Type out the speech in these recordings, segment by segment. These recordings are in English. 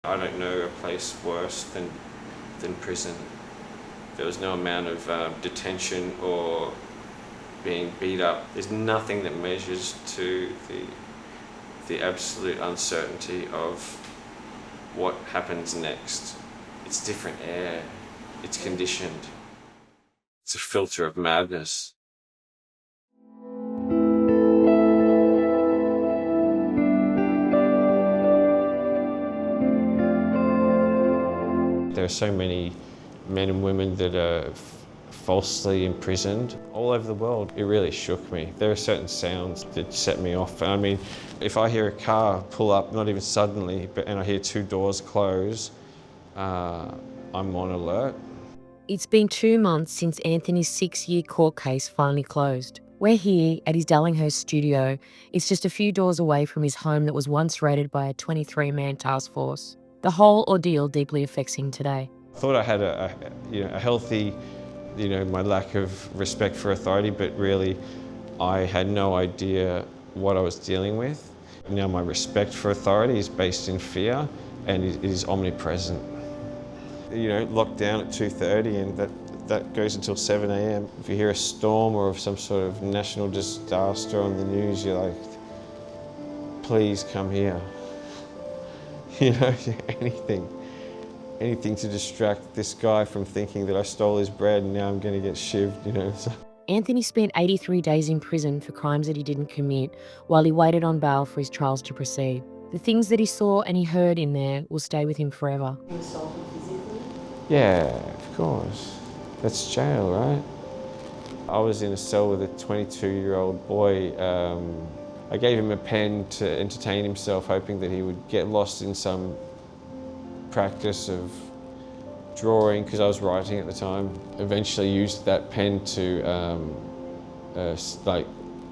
I don't know a place worse than prison. There was no amount of detention or being beat up. There's nothing that measures to the absolute uncertainty of what happens next. It's different air. It's conditioned. It's a filter of madness. There are so many men and women that are falsely imprisoned all over the world. It really shook me. There are certain sounds that set me off. I mean, if I hear a car pull up, not even suddenly, and I hear two doors close, I'm on alert. It's been 2 months since Anthony's 6-year court case finally closed. We're here at his Darlinghurst studio. It's just a few doors away from his home that was once raided by a 23-man task force. The whole ordeal deeply affects him today. I thought I had a healthy, my lack of respect for authority, but really I had no idea what I was dealing with. Now my respect for authority is based in fear, and it is omnipresent. Locked down at 2:30, and that goes until 7 a.m. If you hear a storm or of some sort of national disaster on the news, you're like, please come here. Anything to distract this guy from thinking that I stole his bread and now I'm going to get shivved, So. Anthony spent 83 days in prison for crimes that he didn't commit while he waited on bail for his trials to proceed. The things that he saw and he heard in there will stay with him forever. You assaulted physically? Yeah, of course. That's jail, right? I was in a cell with a 22-year-old boy. I gave him a pen to entertain himself, hoping that he would get lost in some practice of drawing, because I was writing at the time. Eventually used that pen to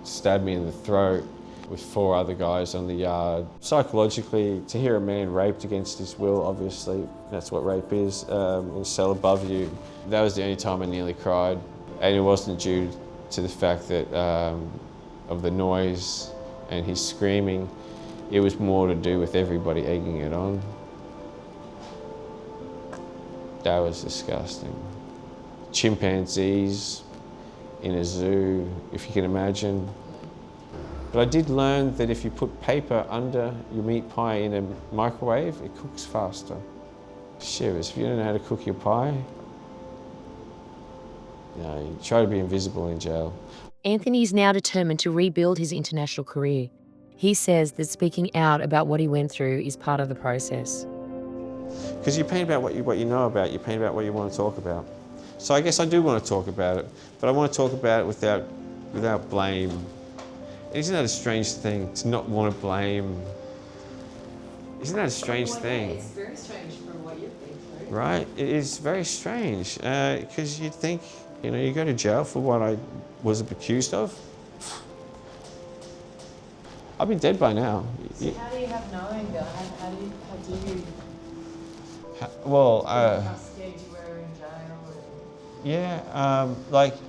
stab me in the throat with 4 other guys on the yard. Psychologically, to hear a man raped against his will, obviously, that's what rape is, in a cell above you, that was the only time I nearly cried. And it wasn't due to the fact that of the noise and his screaming. It was more to do with everybody egging it on. That was disgusting. Chimpanzees in a zoo, if you can imagine. But I did learn that if you put paper under your meat pie in a microwave, it cooks faster. Shivers, if you don't know how to cook your pie, you try to be invisible in jail. Anthony is now determined to rebuild his international career. He says that speaking out about what he went through is part of the process. Because you paint about what you know about, you paint about what you want to talk about. So I guess I do want to talk about it, but I want to talk about it without blame. Isn't that a strange thing, to not want to blame? Isn't that a strange thing? It's very strange from what you've been through. Right, it is very strange, because you'd think, you go to jail for what I was accused of. I'd be dead by now. So how do you have no anger? How do you... Well, how scared you were in jail? yeah,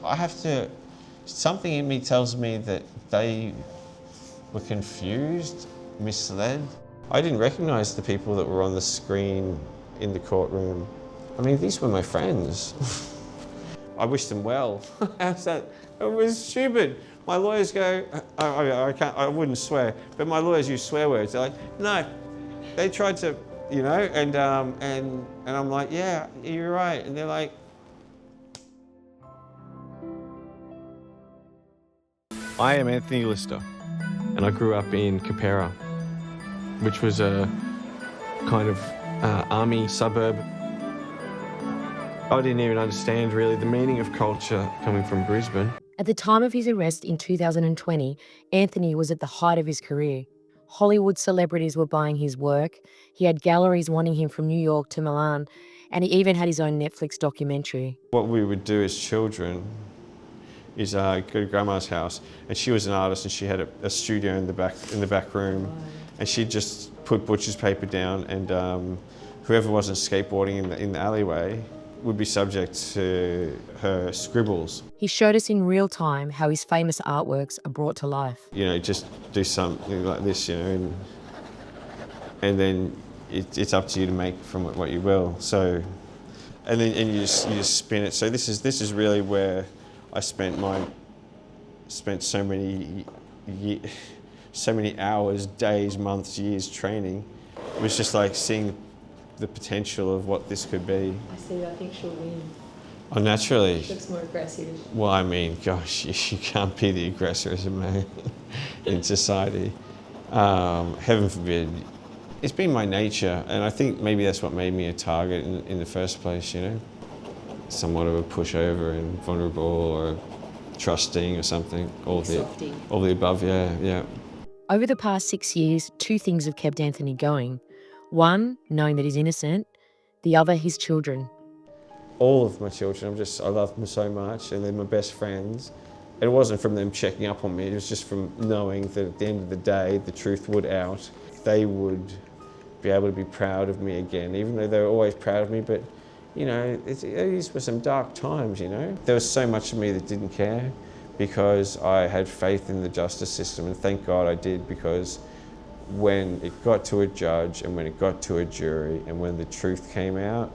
I have to, something in me tells me that they were confused, misled. I didn't recognise the people that were on the screen in the courtroom. I mean, these were my friends. I wish them well. How's that? It was stupid. My lawyers go, I wouldn't swear, but my lawyers use swear words. They're like, no, they tried to, and I'm like, yeah, you're right. And they're like, I am Anthony Lister, and I grew up in Capera, which was a kind of army suburb. I didn't even understand really the meaning of culture coming from Brisbane. At the time of his arrest in 2020, Anthony was at the height of his career. Hollywood celebrities were buying his work. He had galleries wanting him from New York to Milan, and he even had his own Netflix documentary. What we would do as children is go to Grandma's house, and she was an artist, and she had a studio in the back room, and she'd just put butcher's paper down, and whoever wasn't skateboarding in the alleyway would be subject to her scribbles. He showed us in real time how his famous artworks are brought to life. Just do something like this, and then it's up to you to make from it what you will. So, and then you just spin it. So this is really where I spent so many hours, days, months, years training. It was just like seeing the potential of what this could be. I see, I think she'll win. Oh, naturally. She looks more aggressive. Well, I mean, gosh, you can't be the aggressor as a man in society. Heaven forbid. It's been my nature, and I think maybe that's what made me a target in the first place, you know? Somewhat of a pushover and vulnerable or trusting or something. All the above, yeah. Over the past 6 years, two things have kept Anthony going. One, knowing that he's innocent. The other, his children. All of my children, I love them so much, and they're my best friends. It wasn't from them checking up on me, it was just from knowing that at the end of the day, the truth would out. They would be able to be proud of me again, even though they were always proud of me, but you know, these were some dark times, you know. There was so much of me that didn't care because I had faith in the justice system, and thank God I did, because when it got to a judge and when it got to a jury and when the truth came out,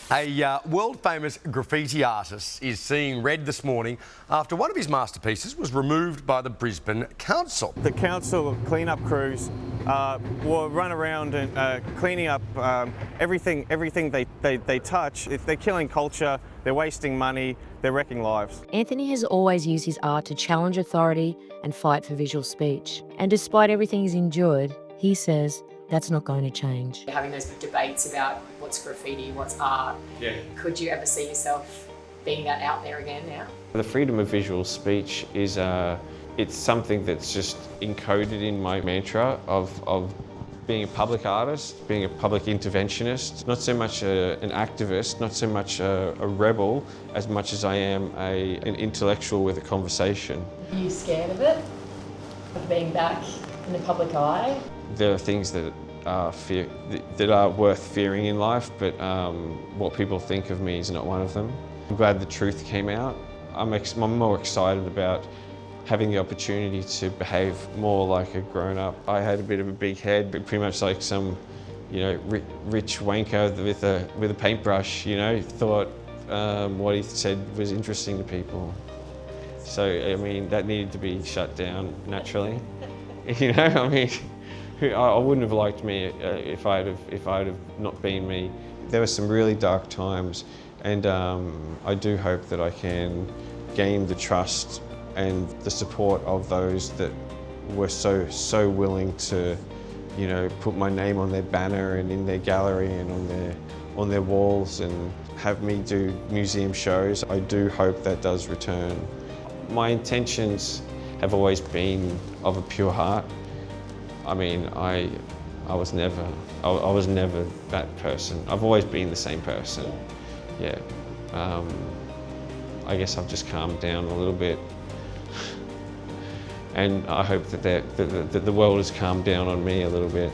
A world-famous graffiti artist is seeing red this morning after one of his masterpieces was removed by the Brisbane Council. The council clean-up crews will run around and cleaning up everything they touch. If they're killing culture, they're wasting money, they're wrecking lives. Anthony has always used his art to challenge authority and fight for visual speech. And despite everything he's endured, he says that's not going to change. Having those debates about what's graffiti, what's art, could you ever see yourself being that out there again now? the freedom of visual speech is it's something that's just encoded in my mantra of being a public artist, being a public interventionist, not so much an activist, not so much a rebel, as much as I am an intellectual with a conversation. Are you scared of it? Of being back in the public eye? There are things that are worth fearing in life, but what people think of me is not one of them. I'm glad the truth came out. I'm more excited about having the opportunity to behave more like a grown-up. I had a bit of a big head, but pretty much like some, rich wanker with a paintbrush, thought what he said was interesting to people. So, I mean, that needed to be shut down naturally. I wouldn't have liked me if I'd have not been me. There were some really dark times, and I do hope that I can gain the trust and the support of those that were so willing to, put my name on their banner and in their gallery and on their walls and have me do museum shows. I do hope that does return. My intentions have always been of a pure heart. I mean, I was never that person. I've always been the same person. Yeah. I guess I've just calmed down a little bit. And I hope that the world has calmed down on me a little bit.